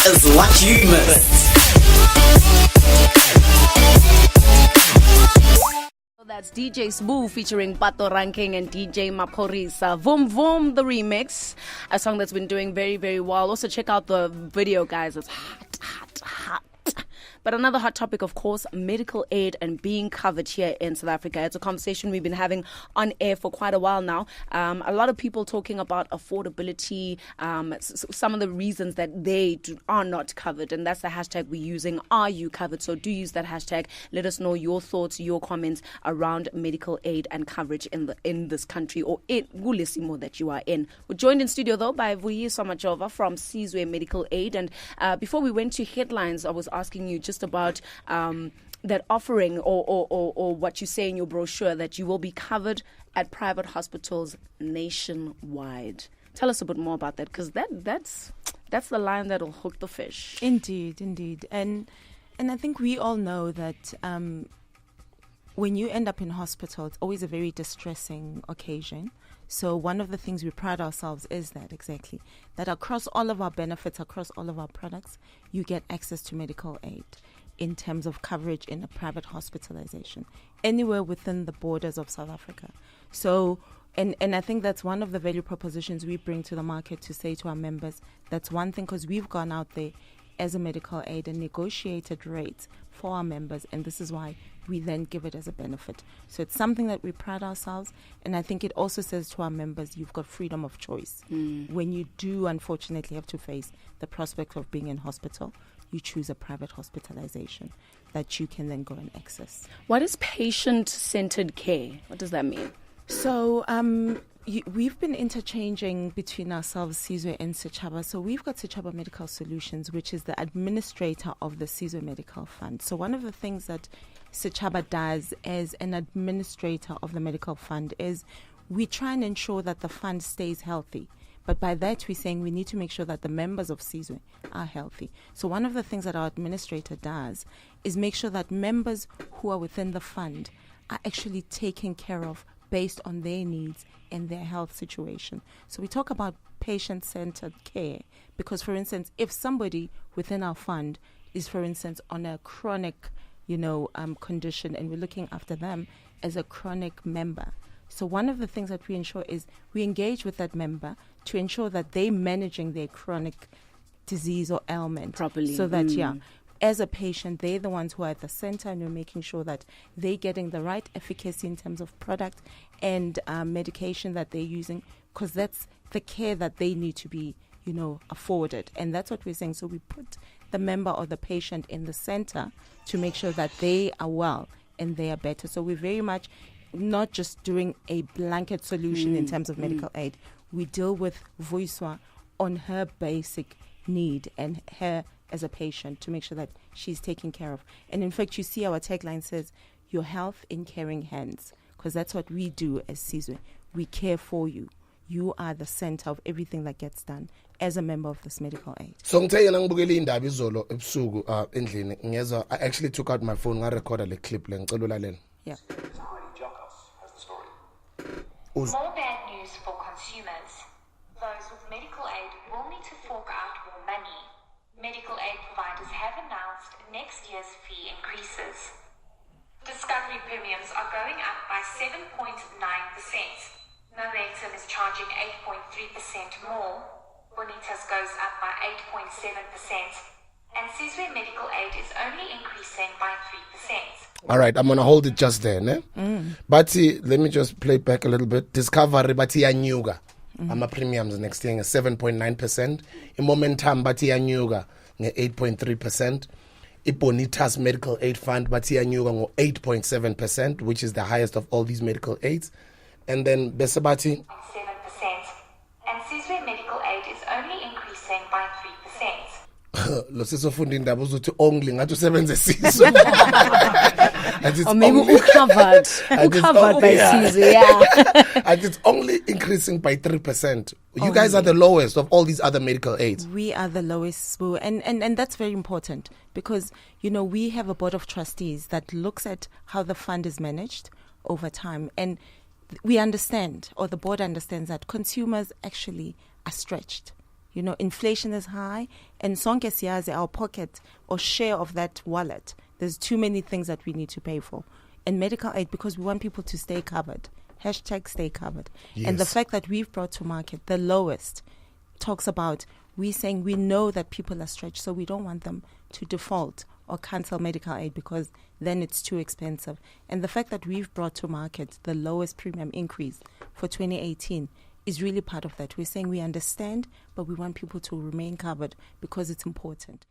is what you missed. That's DJ Sizwe featuring Pato Ranking and DJ Maphorisa. Vroom Vroom, the remix. A song that's been doing very, very well. Also check out the video, guys. It's hot, hot, hot. But another hot topic, of course, medical aid and being covered here in South Africa. It's a conversation we've been having on air for quite a while now. A lot of people talking about affordability, some of the reasons that they are not covered. And that's the hashtag we're using, Are You Covered? So do use that hashtag. Let us know your thoughts, your comments around medical aid and coverage in this country or in Gulisimo that you are in. We're joined in studio, though, by Vuyi Somachova from Sizwe Medical Aid. And before we went to headlines, I was asking you just about that offering or what you say in your brochure that you will be covered at private hospitals nationwide. Tell us a bit more about that, because that's the line that'll hook the fish. Indeed. And I think we all know that when you end up in hospital, it's always a very distressing occasion. So one of the things we pride ourselves is that across all of our benefits, across all of our products, you get access to medical aid in terms of coverage in a private hospitalization anywhere within the borders of South Africa. So, and I think that's one of the value propositions we bring to the market to say to our members, that's one thing, because we've gone out there as a medical aid and negotiated rates for our members, and this is why we then give it as a benefit. So it's something that we pride ourselves, and I think it also says to our members, you've got freedom of choice. When you do unfortunately have to face the prospect of being in hospital, you choose a private hospitalization that you can then go and access. What is patient-centered care? What does that mean? So we've been interchanging between ourselves, Sizwe and Sechaba. So we've got Sechaba Medical Solutions, which is the administrator of the Sizwe Medical Fund. So one of the things that Sechaba does as an administrator of the medical fund is we try and ensure that the fund stays healthy. But by that, we're saying we need to make sure that the members of Sizwe are healthy. So one of the things that our administrator does is make sure that members who are within the fund are actually taken care of based on their needs and their health situation. So we talk about patient-centered care because, for instance, if somebody within our fund is, for instance, on a chronic, condition, and we're looking after them as a chronic member. So one of the things that we ensure is we engage with that member to ensure that they're managing their chronic disease or ailment properly. So that, as a patient, they're the ones who are at the center, and we're making sure that they're getting the right efficacy in terms of product and medication that they're using, because that's the care that they need to be, afforded. And that's what we're saying. So we put the member or the patient in the center to make sure that they are well and they are better. So we're very much not just doing a blanket solution in terms of medical aid. We deal with Vuiswa on her basic need and her as a patient to make sure that she's taken care of. And in fact, you see our tagline says, your health in caring hands, because that's what we do as Sizwe. We care for you. You are the center of everything that gets done as a member of this medical aid. So ngitheyela ngibukela indaba izolo ebusuku endlini ngiyezwa I actually took out my phone ngarecorda le clip le ngicela ulalela. Yeah. More bad news for consumers. Those with medical aid will need to fork out more money. Medical aid providers have announced next year's fee increases. Discovery premiums are going up by 7.9%. Momentum is charging 8.3% more. Bonitas goes up by 8.7%. And Sizwe Medical Aid is only increasing by 3%. All right, I'm going to hold it just there. Ne? But let me just play back a little bit. Discovery, but yanyuga. Ama premiums next year 7.9%. In momentum, but yanyuga 8.3%. Bonitas Medical Aid Fund, but yanyuga 8.7%, which is the highest of all these medical aids. And then Besabati 7%. And Sizwe Medical Aid is only increasing by 3%. lo sisofunda indaba uzothi only ngathi usebenze Sizwe. Or maybe covered by Sizwe, yeah. And it's only increasing by 3%. You guys are the lowest of all these other medical aids. We are the lowest, and that's very important because, we have a board of trustees that looks at how the fund is managed over time. And we understand, or the board understands, that consumers actually are stretched. You know, inflation is high, and sonke siyazi, our pocket or share of that wallet, there's too many things that we need to pay for. And medical aid, because we want people to stay covered. Hashtag stay covered. Yes. And the fact that we've brought to market the lowest talks about, we're saying we know that people are stretched, so we don't want them to default or cancel medical aid because then it's too expensive. And the fact that we've brought to market the lowest premium increase for 2018 is really part of that. We're saying we understand, but we want people to remain covered because it's important.